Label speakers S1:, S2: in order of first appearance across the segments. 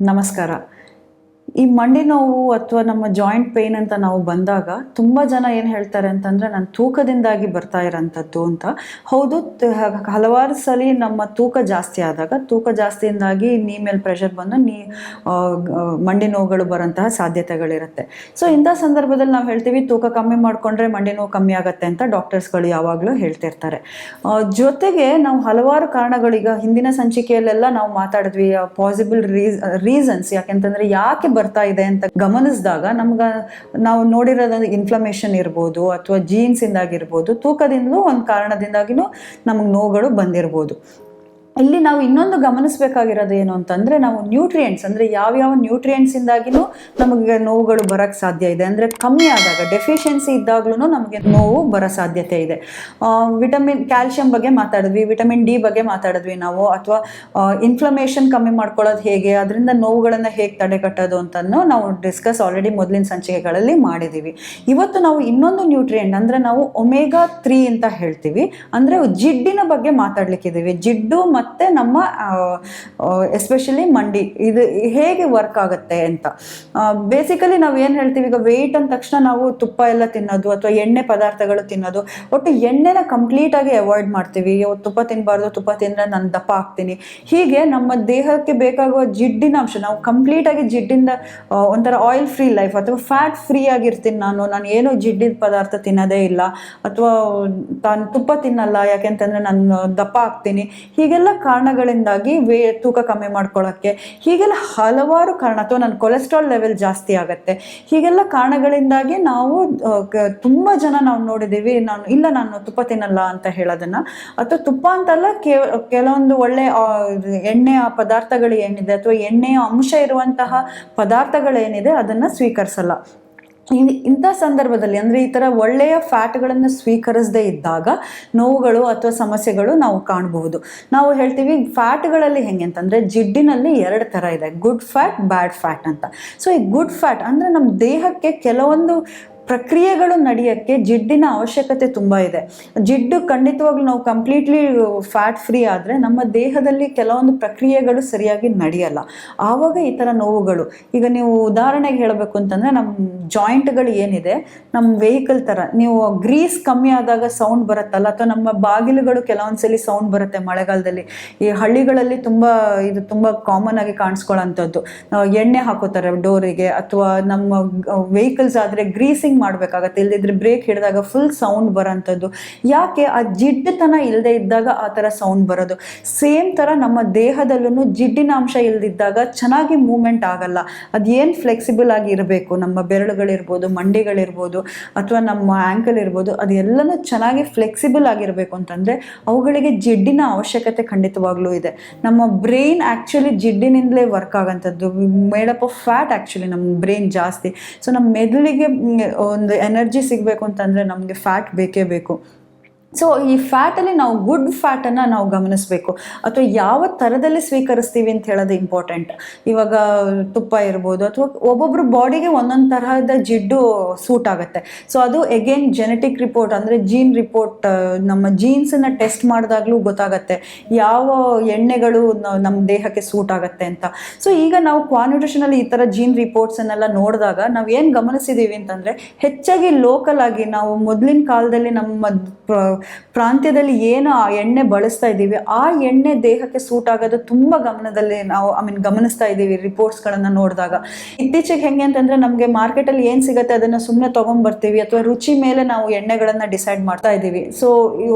S1: ನಮಸ್ಕಾರ. ಈ ಮಂಡಿ ನೋವು ಅಥವಾ ನಮ್ಮ ಜಾಯಿಂಟ್ ಪೇನ್ ಅಂತ ನಾವು ಬಂದಾಗ ತುಂಬ ಜನ ಏನು ಹೇಳ್ತಾರೆ ಅಂತಂದರೆ ನಾನು ತೂಕದಿಂದಾಗಿ ಬರ್ತಾ ಇರೋಂಥದ್ದು ಅಂತ. ಹೌದು, ಹಲವಾರು ಸಲ ನಮ್ಮ ತೂಕ ಜಾಸ್ತಿ ಆದಾಗ ತೂಕ ಜಾಸ್ತಿಯಿಂದಾಗಿ ನೀ ಮೇಲೆ ಪ್ರೆಷರ್ ಬಂದು ಮಂಡಿ ನೋವುಗಳು ಬರೋಂತಹ ಸಾಧ್ಯತೆಗಳಿರುತ್ತೆ. ಸೊ ಇಂಥ ಸಂದರ್ಭದಲ್ಲಿ ನಾವು ಹೇಳ್ತೀವಿ ತೂಕ ಕಮ್ಮಿ ಮಾಡಿಕೊಂಡ್ರೆ ಮಂಡಿ ನೋವು ಕಮ್ಮಿ ಆಗುತ್ತೆ ಅಂತ ಡಾಕ್ಟರ್ಸ್ಗಳು ಯಾವಾಗಲೂ ಹೇಳ್ತಿರ್ತಾರೆ. ಜೊತೆಗೆ ನಾವು ಹಲವಾರು ಕಾರಣಗಳೀಗ ಹಿಂದಿನ ಸಂಚಿಕೆಯಲ್ಲೆಲ್ಲ ನಾವು ಮಾತಾಡಿದ್ವಿ ಪಾಸಿಬಲ್ ರೀಸನ್ಸ್, ಯಾಕೆಂತಂದರೆ ಯಾಕೆ ಬರ್ತಾ ಇದೆ ಅಂತ ಗಮನಿಸಿದಾಗ ನಾವು ನೋಡಿರೋದು ಇನ್ಫ್ಲಮೇಷನ್ ಇರ್ಬೋದು ಅಥವಾ ಜೀನ್ಸ್ ಇಂದಾಗಿರ್ಬೋದು, ತೂಕದಿಂದಲೂ ಒಂದು ಕಾರಣದಿಂದಾಗಿನೂ ನಮಗೆ ನೋವುಗಳು ಬಂದಿರ್ಬೋದು. ಇಲ್ಲಿ ನಾವು ಇನ್ನೊಂದು ಗಮನಿಸಬೇಕಾಗಿರೋದು ಏನು ಅಂತಂದರೆ, ನಾವು ನ್ಯೂಟ್ರಿಯೆಂಟ್ಸ್ ಅಂದರೆ ಯಾವ್ಯಾವ ನ್ಯೂಟ್ರಿಯೆಂಟ್ಸಿಂದಾಗಿನೂ ನಮಗೆ ನೋವುಗಳು ಬರೋಕ್ಕೆ ಸಾಧ್ಯ ಇದೆ. ಅಂದರೆ ಕಮ್ಮಿ ಆದಾಗ ಡೆಫಿಷಿಯನ್ಸಿ ಇದ್ದಾಗ್ಲೂ ನಮಗೆ ನೋವು ಬರೋ ಸಾಧ್ಯತೆ ಇದೆ. ಕ್ಯಾಲ್ಶಿಯಂ ಬಗ್ಗೆ ಮಾತಾಡಿದ್ವಿ, ವಿಟಮಿನ್ ಡಿ ಬಗ್ಗೆ ಮಾತಾಡಿದ್ವಿ ನಾವು, ಅಥವಾ ಇನ್ಫ್ಲಮೇಷನ್ ಕಮ್ಮಿ ಮಾಡ್ಕೊಳ್ಳೋದು ಹೇಗೆ, ಅದರಿಂದ ನೋವುಗಳನ್ನು ಹೇಗೆ ತಡೆಗಟ್ಟೋದು ಅಂತನೂ ನಾವು ಡಿಸ್ಕಸ್ ಆಲ್ರೆಡಿ ಮೊದಲಿನ ಸಂಚಿಕೆಗಳಲ್ಲಿ ಮಾಡಿದ್ದೀವಿ. ಇವತ್ತು ನಾವು ಇನ್ನೊಂದು ನ್ಯೂಟ್ರಿಯೆಂಟ್ ಅಂದರೆ ನಾವು ಒಮೆಗಾ 3 ಅಂತ ಹೇಳ್ತೀವಿ, ಅಂದರೆ ಜಿಡ್ಡಿನ ಬಗ್ಗೆ ಮಾತಾಡ್ಲಿಕ್ಕಿದ್ದೀವಿ. ಜಿಡ್ಡು ಮತ್ತು ನಮ್ಮ ಎಸ್ಪೆಷಲಿ ಮಂಡಿ ಇದು ಹೇಗೆ ವರ್ಕ್ ಆಗುತ್ತೆ ಅಂತ. ಬೇಸಿಕಲಿ ನಾವು ಏನು ಹೇಳ್ತೀವಿ, ಈಗ ವೆಯ್ಟ್ ಅಂದ ತಕ್ಷಣ ನಾವು ತುಪ್ಪ ಎಲ್ಲ ತಿನ್ನೋದು ಅಥವಾ ಎಣ್ಣೆ ಪದಾರ್ಥಗಳು ತಿನ್ನೋದು, ಒಟ್ಟು ಎಣ್ಣೆನ ಕಂಪ್ಲೀಟಾಗಿ ಅವಾಯ್ಡ್ ಮಾಡ್ತೀವಿ. ತುಪ್ಪ ತಿನ್ನಬಾರ್ದು, ತುಪ್ಪ ತಿಂದರೆ ನಾನು ದಪ್ಪ ಆಗ್ತೀನಿ. ಹೀಗೆ ನಮ್ಮ ದೇಹಕ್ಕೆ ಬೇಕಾಗುವ ಜಿಡ್ಡಿನ ಅಂಶ ನಾವು ಕಂಪ್ಲೀಟಾಗಿ ಜಿಡ್ಡಿಂದ ಒಂಥರ ಆಯಿಲ್ ಫ್ರೀ ಲೈಫ್ ಅಥವಾ ಫ್ಯಾಟ್ ಫ್ರೀ ಆಗಿರ್ತೀನಿ, ನಾನು ಏನೋ ಜಿಡ್ಡಿನ ಪದಾರ್ಥ ತಿನ್ನೋದೇ ಇಲ್ಲ, ಅಥವಾ ತುಪ್ಪ ತಿನ್ನಲ್ಲ ಯಾಕೆಂತಂದರೆ ನಾನು ದಪ್ಪ ಆಗ್ತೀನಿ. ಹೀಗೆಲ್ಲ ಕಾರಣಗಳಿಂದಾಗಿ ತೂಕ ಕಮ್ಮಿ ಮಾಡ್ಕೊಳ್ಳೋಕ್ಕೆ, ಹೀಗೆಲ್ಲ ಹಲವಾರು ಕಾರಣ, ಅಥವಾ ನನ್ನ ಕೊಲೆಸ್ಟ್ರಾಲ್ ಲೆವೆಲ್ ಜಾಸ್ತಿ ಆಗುತ್ತೆ, ಹೀಗೆಲ್ಲ ಕಾರಣಗಳಿಂದಾಗಿ ನಾವು ತುಂಬ ಜನ ನಾವು ನೋಡಿದ್ದೀವಿ ನಾನು ತುಪ್ಪ ತಿನ್ನಲ್ಲ ಅಂತ ಹೇಳೋದನ್ನು. ಅಥವಾ ತುಪ್ಪ ಅಂತಲ್ಲ, ಕೆಲವೊಂದು ಒಳ್ಳೆ ಎಣ್ಣೆಯ ಪದಾರ್ಥಗಳು ಏನಿದೆ ಅಥವಾ ಎಣ್ಣೆಯ ಅಂಶ ಇರುವಂತಹ ಪದಾರ್ಥಗಳೇನಿದೆ ಅದನ್ನು ಸ್ವೀಕರಿಸಲ್ಲ. ಇಂಥ ಸಂದರ್ಭದಲ್ಲಿ ಅಂದರೆ ಈ ಥರ ಒಳ್ಳೆಯ ಫ್ಯಾಟ್ಗಳನ್ನು ಸ್ವೀಕರಿಸದೇ ಇದ್ದಾಗ ನೋವುಗಳು ಅಥವಾ ಸಮಸ್ಯೆಗಳು ನಾವು ಕಾಣಬಹುದು. ನಾವು ಹೇಳ್ತೀವಿ ಫ್ಯಾಟ್ಗಳಲ್ಲಿ ಹೆಂಗೆ ಅಂತಂದರೆ, ಜಿಡ್ಡಿನಲ್ಲಿ 2 ಥರ ಇದೆ, ಗುಡ್ ಫ್ಯಾಟ್, ಬ್ಯಾಡ್ ಫ್ಯಾಟ್ ಅಂತ. ಸೊ ಈ ಗುಡ್ ಫ್ಯಾಟ್ ಅಂದರೆ ನಮ್ಮ ದೇಹಕ್ಕೆ ಕೆಲವೊಂದು ಪ್ರಕ್ರಿಯೆಗಳು ನಡೆಯೋಕ್ಕೆ ಜಿಡ್ಡಿನ ಅವಶ್ಯಕತೆ ತುಂಬ ಇದೆ. ಜಿಡ್ಡು ಖಂಡಿತವಾಗ್ಲೂ ನಾವು ಕಂಪ್ಲೀಟ್ಲಿ ಫ್ಯಾಟ್ ಫ್ರೀ ಆದರೆ ನಮ್ಮ ದೇಹದಲ್ಲಿ ಕೆಲವೊಂದು ಪ್ರಕ್ರಿಯೆಗಳು ಸರಿಯಾಗಿ ನಡೆಯಲ್ಲ, ಆವಾಗ ಈ ಥರ ನೋವುಗಳು. ಈಗ ನೀವು ಉದಾಹರಣೆಗೆ ಹೇಳಬೇಕು ಅಂತಂದರೆ, ನಮ್ಮ ಜಾಯಿಂಟ್ಗಳು ಏನಿದೆ ನಮ್ಮ ವೆಹಿಕಲ್ ಥರ, ನೀವು ಗ್ರೀಸ್ ಕಮ್ಮಿ ಆದಾಗ ಸೌಂಡ್ ಬರುತ್ತಲ್ಲ, ಅಥವಾ ನಮ್ಮ ಬಾಗಿಲುಗಳು ಕೆಲವೊಂದ್ಸಲಿ ಸೌಂಡ್ ಬರುತ್ತೆ ಮಳೆಗಾಲದಲ್ಲಿ. ಈ ಹಳ್ಳಿಗಳಲ್ಲಿ ತುಂಬ ಕಾಮನ್ ಆಗಿ ಕಾಣಿಸ್ಕೊಳ್ಳೋಂಥದ್ದು. ಎಣ್ಣೆ ಹಾಕೋತಾರೆ ಡೋರಿಗೆ, ಅಥವಾ ನಮ್ಮ ವೆಹಿಕಲ್ಸ್ ಆದರೆ ಗ್ರೀಸಿಂಗ್ ಮಾಡಬೇಕಾಗತ್ತೆ, ಇಲ್ಲದಿದ್ರೆ ಬ್ರೇಕ್ ಹಿಡಿದಾಗ ಫುಲ್ ಸೌಂಡ್ ಬರೋಂಥದ್ದು. ಯಾಕೆ? ಆ ಜಿಡ್ಡುತನ ಇಲ್ಲದೆ ಇದ್ದಾಗ ಆ ಥರ ಸೌಂಡ್ ಬರೋದು. ಸೇಮ್ ಥರ ನಮ್ಮ ದೇಹದಲ್ಲೂ ಜಿಡ್ಡಿನ ಅಂಶ ಇಲ್ಲದಿದ್ದಾಗ ಚೆನ್ನಾಗಿ ಮೂವ್ಮೆಂಟ್ ಆಗಲ್ಲ. ಅದೇನು ಫ್ಲೆಕ್ಸಿಬಲ್ ಆಗಿ ಇರಬೇಕು, ನಮ್ಮ ಬೆರಳುಗಳಿರ್ಬೋದು, ಮಂಡಿಗಳಿರ್ಬೋದು, ಅಥವಾ ನಮ್ಮ ಆ್ಯಂಕಲ್ ಇರ್ಬೋದು, ಅದೆಲ್ಲನೂ ಚೆನ್ನಾಗಿ ಫ್ಲೆಕ್ಸಿಬಲ್ ಆಗಿರಬೇಕು ಅಂತಂದರೆ ಅವುಗಳಿಗೆ ಜಿಡ್ಡಿನ ಅವಶ್ಯಕತೆ ಖಂಡಿತವಾಗ್ಲೂ ಇದೆ. ನಮ್ಮ ಬ್ರೈನ್ ಆ್ಯಕ್ಚುಲಿ ಜಿಡ್ಡಿನಿಂದಲೇ ವರ್ಕ್ ಆಗೋಂಥದ್ದು, ಮೇಡಪ್ ಆಫ್ ಫ್ಯಾಟ್ ಆ್ಯಕ್ಚುಲಿ ನಮ್ಮ ಬ್ರೈನ್ ಜಾಸ್ತಿ. ಸೊ ನಮ್ಮ ಮೆದುಳಿಗೆ ಒಂದು ಎನರ್ಜಿ ಸಿಗಬೇಕು ಅಂತಂದರೆ ನಮಗೆ ಫ್ಯಾಟ್ ಬೇಕೇ ಬೇಕು. ಸೊ ಈ ಫ್ಯಾಟಲ್ಲಿ ನಾವು ಗುಡ್ ಫ್ಯಾಟನ್ನು ನಾವು ಗಮನಿಸಬೇಕು, ಅಥವಾ ಯಾವ ಥರದಲ್ಲಿ ಸ್ವೀಕರಿಸ್ತೀವಿ ಅಂತ ಹೇಳೋದು ಇಂಪಾರ್ಟೆಂಟ್. ಇವಾಗ ತುಪ್ಪ ಇರ್ಬೋದು, ಅಥವಾ ಒಬ್ಬೊಬ್ಬರು ಬಾಡಿಗೆ ಒಂದೊಂದು ತರಹದ ಜಿಡ್ಡು ಸೂಟ್ ಆಗುತ್ತೆ. ಸೊ ಅದು ಎಗೇನ್ ಜೆನೆಟಿಕ್ ರಿಪೋರ್ಟ್ ಅಂದರೆ ಜೀನ್ ರಿಪೋರ್ಟ್, ನಮ್ಮ ಜೀನ್ಸನ್ನು ಟೆಸ್ಟ್ ಮಾಡಿದಾಗಲೂ ಗೊತ್ತಾಗತ್ತೆ ಯಾವ ಎಣ್ಣೆಗಳು ನಮ್ಮ ದೇಹಕ್ಕೆ ಸೂಟ್ ಆಗುತ್ತೆ ಅಂತ. ಸೊ ಈಗ ನಾವು ಕ್ವಾನ್ಯೂಟ್ರಿಷನಲ್ಲಿ ಈ ಥರ ಜೀನ್ ರಿಪೋರ್ಟ್ಸನ್ನೆಲ್ಲ ನೋಡಿದಾಗ ನಾವು ಏನು ಗಮನಿಸಿದ್ದೀವಿ ಅಂತಂದರೆ, ಹೆಚ್ಚಾಗಿ ಲೋಕಲ್ ಆಗಿ ನಾವು ಮೊದಲಿನ ಕಾಲದಲ್ಲಿ ನಮ್ಮ ಪ್ರಾಂತ್ಯದಲ್ಲಿ ಏನು ಆ ಎಣ್ಣೆ ಬಳಸ್ತಾ ಇದ್ದೀವಿ, ಆ ಎಣ್ಣೆ ದೇಹಕ್ಕೆ ಸೂಟ್ ಆಗೋದು ತುಂಬ ಗಮನದಲ್ಲಿ ನಾವು ಗಮನಿಸ್ತಾ ಇದ್ದೀವಿ ರಿಪೋರ್ಟ್ಸ್ಗಳನ್ನು ನೋಡಿದಾಗ. ಇತ್ತೀಚೆಗೆ ಹೆಂಗೆ ಅಂತಂದರೆ, ನಮಗೆ ಮಾರ್ಕೆಟಲ್ಲಿ ಏನು ಸಿಗುತ್ತೆ ಅದನ್ನು ಸುಮ್ಮನೆ ತೊಗೊಂಡ್ಬರ್ತೀವಿ, ಅಥವಾ ರುಚಿ ಮೇಲೆ ನಾವು ಎಣ್ಣೆಗಳನ್ನು ಡಿಸೈಡ್ ಮಾಡ್ತಾ ಇದ್ದೀವಿ. ಸೊ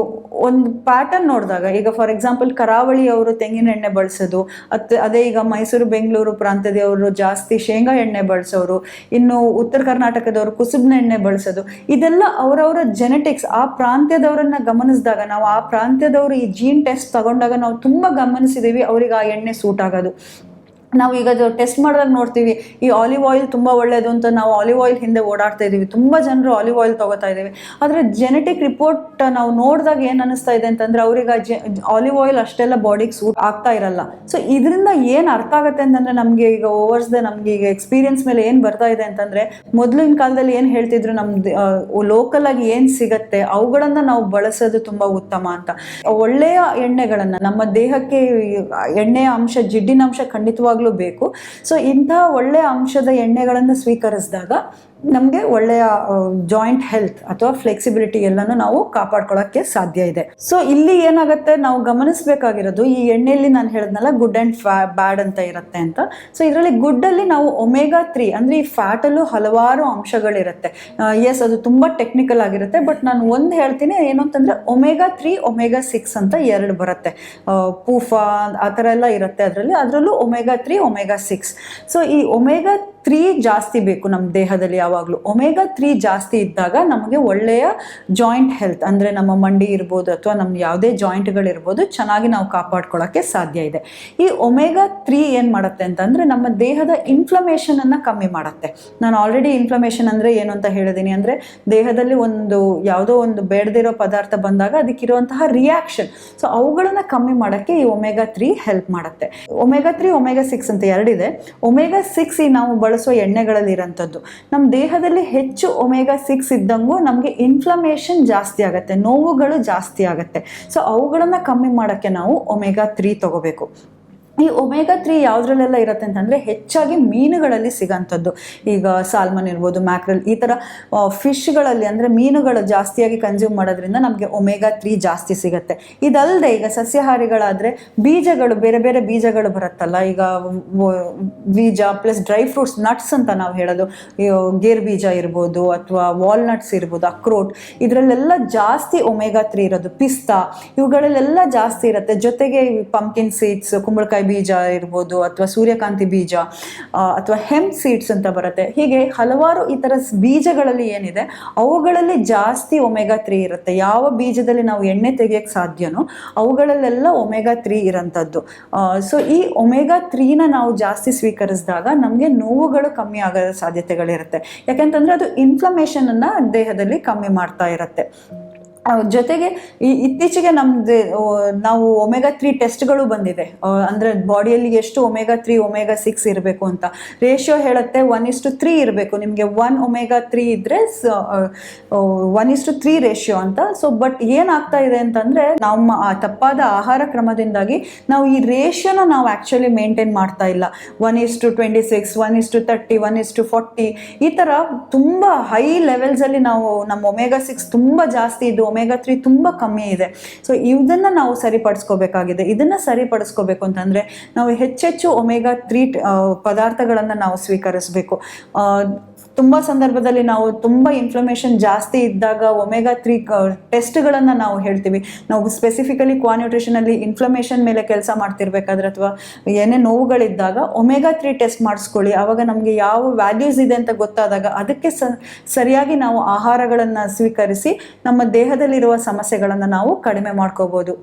S1: ಒಂದು ಪ್ಯಾಟರ್ನ್ ನೋಡಿದಾಗ, ಈಗ ಫಾರ್ ಎಕ್ಸಾಂಪಲ್ ಕರಾವಳಿಯವರು ತೆಂಗಿನ ಎಣ್ಣೆ ಬಳಸೋದು, ಅದೇ ಈಗ ಮೈಸೂರು ಬೆಂಗಳೂರು ಪ್ರಾಂತ್ಯದವರು ಜಾಸ್ತಿ ಶೇಂಗಾ ಎಣ್ಣೆ ಬಳಸೋರು, ಇನ್ನು ಉತ್ತರ ಕರ್ನಾಟಕದವರು ಕುಸುಬಿನ ಎಣ್ಣೆ ಬಳಸೋದು, ಇದೆಲ್ಲ ಅವರವರ ಜೆನೆಟಿಕ್ಸ್. ಆ ಪ್ರಾಂತ್ಯದವರನ್ನ ಗಮನಿಸಿದಾಗ, ನಾವು ಆ ಪ್ರಾಂತ್ಯದವರು ಈ ಜೀನ್ ಟೆಸ್ಟ್ ತಗೊಂಡಾಗ ನಾವು ತುಂಬ ಗಮನಿಸಿದ್ದೀವಿ ಅವ್ರಿಗೆ ಆ ಎಣ್ಣೆ ಸೂಟ್ ಆಗೋದು. ನಾವು ಈಗ ಟೆಸ್ಟ್ ಮಾಡಿದಾಗ ನೋಡ್ತೀವಿ, ಈ ಆಲಿವ್ ಆಯಿಲ್ ತುಂಬ ಒಳ್ಳೆಯದು ಅಂತ ನಾವು ಆಲಿವ್ ಆಯಿಲ್ ಹಿಂದೆ ಓಡಾಡ್ತಾ ಇದ್ದೀವಿ, ತುಂಬ ಜನರು ಆಲಿವ್ ಆಯಿಲ್ ತೊಗೋತಾ ಇದ್ದೀವಿ. ಆದರೆ ಜೆನೆಟಿಕ್ ರಿಪೋರ್ಟ್ ನಾವು ನೋಡಿದಾಗ ಏನು ಅನ್ನಿಸ್ತಾ ಇದೆ ಅಂತಂದರೆ, ಅವ್ರಿಗೆ ಆಲಿವ್ ಆಯಿಲ್ ಅಷ್ಟೆಲ್ಲ ಬಾಡಿಗೆ ಸೂಟ್ ಆಗ್ತಾ ಇರಲ್ಲ. ಸೊ ಇದರಿಂದ ಏನು ಅರ್ಥ ಆಗುತ್ತೆ ಅಂತಂದರೆ, ನಮಗೆ ಈಗ ನಮಗೆ ಈಗ ಎಕ್ಸ್ಪೀರಿಯನ್ಸ್ ಮೇಲೆ ಏನು ಬರ್ತಾ ಇದೆ ಅಂತಂದರೆ, ಮೊದಲಿನ ಕಾಲದಲ್ಲಿ ಏನು ಹೇಳ್ತಿದ್ರು, ನಮ್ದು ಲೋಕಲ್ ಆಗಿ ಏನು ಸಿಗತ್ತೆ ಅವುಗಳನ್ನು ನಾವು ಬಳಸೋದು ತುಂಬ ಉತ್ತಮ ಅಂತ. ಒಳ್ಳೆಯ ಎಣ್ಣೆಗಳನ್ನು ನಮ್ಮ ದೇಹಕ್ಕೆ ಎಣ್ಣೆಯ ಅಂಶ, ಜಿಡ್ಡಿನ ಅಂಶ ಖಂಡಿತವಾಗ್ಲೂ ಯಾವಾಗಲೂ ಬೇಕು. ಸೊ ಇಂತಹ ಒಳ್ಳೆಯ ಅಂಶದ ಎಣ್ಣೆಗಳನ್ನು ಸ್ವೀಕರಿಸಿದಾಗ ನಮಗೆ ಒಳ್ಳೆಯ ಜಾಯಿಂಟ್ ಹೆಲ್ತ್ ಅಥವಾ ಫ್ಲೆಕ್ಸಿಬಿಲಿಟಿ ಎಲ್ಲನೂ ನಾವು ಕಾಪಾಡ್ಕೊಳ್ಳೋಕ್ಕೆ ಸಾಧ್ಯ ಇದೆ. ಸೊ ಇಲ್ಲಿ ಏನಾಗುತ್ತೆ, ನಾವು ಗಮನಿಸಬೇಕಾಗಿರೋದು, ಈ ಎಣ್ಣೆಯಲ್ಲಿ ನಾನು ಹೇಳಿದ್ನಲ್ಲ ಗುಡ್ ಆ್ಯಂಡ್ ಬ್ಯಾಡ್ ಅಂತ ಇರುತ್ತೆ ಅಂತ. ಸೊ ಇದರಲ್ಲಿ ಗುಡ್ಡಲ್ಲಿ ನಾವು ಒಮೆಗಾ 3 ಅಂದರೆ ಈ ಫ್ಯಾಟಲ್ಲೂ ಹಲವಾರು ಅಂಶಗಳಿರುತ್ತೆ. ಎಸ್, ಅದು ತುಂಬ ಟೆಕ್ನಿಕಲ್ ಆಗಿರುತ್ತೆ, ಬಟ್ ನಾನು ಒಂದು ಹೇಳ್ತೀನಿ ಏನು ಅಂತಂದರೆ ಒಮೆಗಾ 3 ಒಮೆಗಾ 6 ಅಂತ 2 ಬರುತ್ತೆ. ಪೂಫಾ ಆ ಥರ ಎಲ್ಲ ಇರುತ್ತೆ ಅದರಲ್ಲೂ ಒಮೆಗಾ 3 ಒಮೆಗಾ 6. ಸೊ ಈ ಒಮೆಗಾ 3 ಜಾಸ್ತಿ ಬೇಕು ನಮ್ಮ ದೇಹದಲ್ಲಿ. ಯಾವಾಗಲೂ ಒಮೆಗಾ 3 ಜಾಸ್ತಿ ಇದ್ದಾಗ ನಮಗೆ ಒಳ್ಳೆಯ ಜಾಯಿಂಟ್ ಹೆಲ್ತ್, ಅಂದರೆ ನಮ್ಮ ಮಂಡಿ ಇರ್ಬೋದು ಅಥವಾ ನಮ್ಮ ಯಾವುದೇ ಜಾಯಿಂಟ್ಗಳಿರ್ಬೋದು, ಚೆನ್ನಾಗಿ ನಾವು ಕಾಪಾಡ್ಕೊಳ್ಳೋಕ್ಕೆ ಸಾಧ್ಯ ಇದೆ. ಈ ಒಮೆಗಾ 3 ಏನು ಮಾಡುತ್ತೆ ಅಂತಂದರೆ ನಮ್ಮ ದೇಹದ ಇನ್ಫ್ಲಮೇಷನನ್ನು ಕಮ್ಮಿ ಮಾಡುತ್ತೆ. ನಾನು ಆಲ್ರೆಡಿ ಇನ್ಫ್ಲಮೇಷನ್ ಅಂದರೆ ಏನು ಅಂತ ಹೇಳಿದ್ದೀನಿ, ಅಂದರೆ ದೇಹದಲ್ಲಿ ಯಾವುದೋ ಒಂದು ಬೇಡದಿರೋ ಪದಾರ್ಥ ಬಂದಾಗ ಅದಕ್ಕಿರುವಂತಹ ರಿಯಾಕ್ಷನ್, ಸೊ ಅವುಗಳನ್ನು ಕಮ್ಮಿ ಮಾಡೋಕ್ಕೆ ಈ ಒಮೆಗಾ 3 ಹೆಲ್ಪ್ ಮಾಡುತ್ತೆ. ಒಮೆಗಾ 3 ಒಮೆಗಾ 6 ಅಂತ 2 ಇದೆ. ಒಮೆಗಾ 6 ನಾವು ಬಳಸೋ ಎಣ್ಣೆಗಳಲ್ಲಿ ಇರೋಂಥದ್ದು. ನಮ್ಮ ದೇಹದಲ್ಲಿ ಹೆಚ್ಚು ಒಮೆಗಾ 6 ಇದ್ದಂಗೂ ನಮಗೆ ಇನ್ಫ್ಲಮೇಷನ್ ಜಾಸ್ತಿ ಆಗುತ್ತೆ, ನೋವುಗಳು ಜಾಸ್ತಿ ಆಗುತ್ತೆ. ಸೊ ಅವುಗಳನ್ನು ಕಮ್ಮಿ ಮಾಡೋಕ್ಕೆ ನಾವು ಒಮೆಗಾ 3 ತಗೋಬೇಕು. ಈ ಒಮೆಗಾ 3 ಯಾವುದ್ರಲ್ಲೆಲ್ಲ ಇರುತ್ತೆ ಅಂತಂದರೆ ಹೆಚ್ಚಾಗಿ ಮೀನುಗಳಲ್ಲಿ ಸಿಗೋಂಥದ್ದು. ಈಗ ಸಾಲ್ಮನ್ ಇರ್ಬೋದು, ಮ್ಯಾಕ್ರಲ್, ಈ ಥರ ಫಿಶ್ಗಳಲ್ಲಿ ಅಂದರೆ ಮೀನುಗಳು ಜಾಸ್ತಿಯಾಗಿ ಕನ್ಸ್ಯೂಮ್ ಮಾಡೋದ್ರಿಂದ ನಮಗೆ ಒಮೆಗಾ 3 ಜಾಸ್ತಿ ಸಿಗುತ್ತೆ. ಇದಲ್ಲದೆ ಈಗ ಸಸ್ಯಾಹಾರಿಗಳಾದರೆ ಬೀಜಗಳು, ಬೇರೆ ಬೇರೆ ಬೀಜಗಳು ಬರುತ್ತಲ್ಲ, ಈಗ ಬೀಜ ಪ್ಲಸ್ ಡ್ರೈ ಫ್ರೂಟ್ಸ್, ನಟ್ಸ್ ಅಂತ ನಾವು ಹೇಳೋದು, ಗೇರ್ ಬೀಜ ಇರ್ಬೋದು ಅಥವಾ ವಾಲ್ನಟ್ಸ್ ಇರ್ಬೋದು, ಅಕ್ರೋಟ್, ಇದರಲ್ಲೆಲ್ಲ ಜಾಸ್ತಿ ಒಮೆಗಾ 3 ಇರೋದು. ಪಿಸ್ತಾ, ಇವುಗಳಲ್ಲೆಲ್ಲ ಜಾಸ್ತಿ ಇರುತ್ತೆ. ಜೊತೆಗೆ ಪಂಪ್ಕಿನ್ ಸೀಡ್ಸ್, ಕುಂಬಳಕಾಯಿ ಬೀಜ ಇರ್ಬೋದು ಅಥವಾ ಸೂರ್ಯಕಾಂತಿ ಬೀಜ ಅಥವಾ ಹೆಂಪ್ ಸೀಡ್ಸ್ ಅಂತ ಬರುತ್ತೆ. ಹೀಗೆ ಹಲವಾರು ಈ ಥರ ಬೀಜಗಳಲ್ಲಿ ಏನಿದೆ ಅವುಗಳಲ್ಲಿ ಜಾಸ್ತಿ ಒಮೆಗಾ 3 ಇರುತ್ತೆ. ಯಾವ ಬೀಜದಲ್ಲಿ ನಾವು ಎಣ್ಣೆ ತೆಗೆಯಕ್ಕೆ ಸಾಧ್ಯನೋ ಅವುಗಳಲ್ಲೆಲ್ಲ ಒಮೆಗಾ 3 ಇರೋಂಥದ್ದು. ಸೊ ಈ ಒಮೆಗಾ 3ನ ನಾವು ಜಾಸ್ತಿ ಸ್ವೀಕರಿಸಿದಾಗ ನಮಗೆ ನೋವುಗಳು ಕಮ್ಮಿ ಆಗೋ ಸಾಧ್ಯತೆಗಳಿರುತ್ತೆ. ಯಾಕೆಂತಂದರೆ ಅದು ಇನ್ಫ್ಲಮೇಷನನ್ನು ದೇಹದಲ್ಲಿ ಕಮ್ಮಿ ಮಾಡ್ತಾ ಇರುತ್ತೆ. ಜೊತೆಗೆ ಇತ್ತೀಚೆಗೆ ನಾವು ಒಮೆಗಾ 3 ಟೆಸ್ಟ್ಗಳು ಬಂದಿದೆ, ಅಂದರೆ ಬಾಡಿಯಲ್ಲಿ ಎಷ್ಟು ಒಮೆಗಾ 3 ಒಮೆಗಾ 6 ಇರಬೇಕು ಅಂತ ರೇಷಿಯೋ ಹೇಳುತ್ತೆ. 1:3 ಇರಬೇಕು. ನಿಮಗೆ 1 ಒಮೆಗಾ 3 ಇದ್ದರೆ 1:3 ರೇಷಿಯೋ ಅಂತ. ಸೊ ಬಟ್ ಏನಾಗ್ತಾ ಇದೆ ಅಂತಂದರೆ ನಮ್ಮ ತಪ್ಪಾದ ಆಹಾರ ಕ್ರಮದಿಂದಾಗಿ ನಾವು ಈ ರೇಷಿಯೋನ ನಾವು ಆ್ಯಕ್ಚುಲಿ ಮೇಂಟೈನ್ ಮಾಡ್ತಾ ಇಲ್ಲ. 1:26, 1:30, 1:40 ಈ ಥರ ತುಂಬ ಹೈ ಲೆವೆಲ್ಸಲ್ಲಿ ನಾವು ನಮ್ಮ ಒಮೆಗಾ 6 ತುಂಬ ಜಾಸ್ತಿ ಇದ್ದು ಒಮೆಗಾ 3 ತುಂಬ ಕಮ್ಮಿ ಇದೆ. ಸೊ ಇದನ್ನು ನಾವು ಸರಿಪಡಿಸ್ಕೋಬೇಕಾಗಿದೆ. ಇದನ್ನು ಸರಿಪಡಿಸ್ಕೋಬೇಕು ಅಂತಂದರೆ ನಾವು ಹೆಚ್ಚೆಚ್ಚು ಒಮೆಗಾ 3 ಪದಾರ್ಥಗಳನ್ನು ನಾವು ಸ್ವೀಕರಿಸಬೇಕು. ತುಂಬ ಸಂದರ್ಭದಲ್ಲಿ ನಾವು ತುಂಬ ಇನ್ಫ್ಲಮೇಷನ್ ಜಾಸ್ತಿ ಇದ್ದಾಗ ಒಮೆಗಾ 3 ಟೆಸ್ಟ್ಗಳನ್ನು ನಾವು ಹೇಳ್ತೀವಿ. ನಾವು ಸ್ಪೆಸಿಫಿಕಲಿ ಕ್ವಾನ್ಯೂಟ್ರಿಷನಲ್ಲಿ ಇನ್ಫ್ಲಮೇಷನ್ ಮೇಲೆ ಕೆಲಸ ಮಾಡ್ತಿರ್ಬೇಕಾದ್ರೆ ಅಥವಾ ಏನೇ ನೋವುಗಳಿದ್ದಾಗ ಒಮೆಗಾ 3 ಟೆಸ್ಟ್ ಮಾಡಿಸ್ಕೊಳ್ಳಿ. ಆವಾಗ ನಮಗೆ ಯಾವ ವ್ಯಾಲ್ಯೂಸ್ ಇದೆ ಅಂತ ಗೊತ್ತಾದಾಗ ಅದಕ್ಕೆ ಸರಿಯಾಗಿ ನಾವು ಆಹಾರಗಳನ್ನು ಸ್ವೀಕರಿಸಿ ನಮ್ಮ ದೇಹದಲ್ಲಿರುವ ಸಮಸ್ಯೆಗಳನ್ನು ನಾವು ಕಡಿಮೆ ಮಾಡ್ಕೋಬೋದು.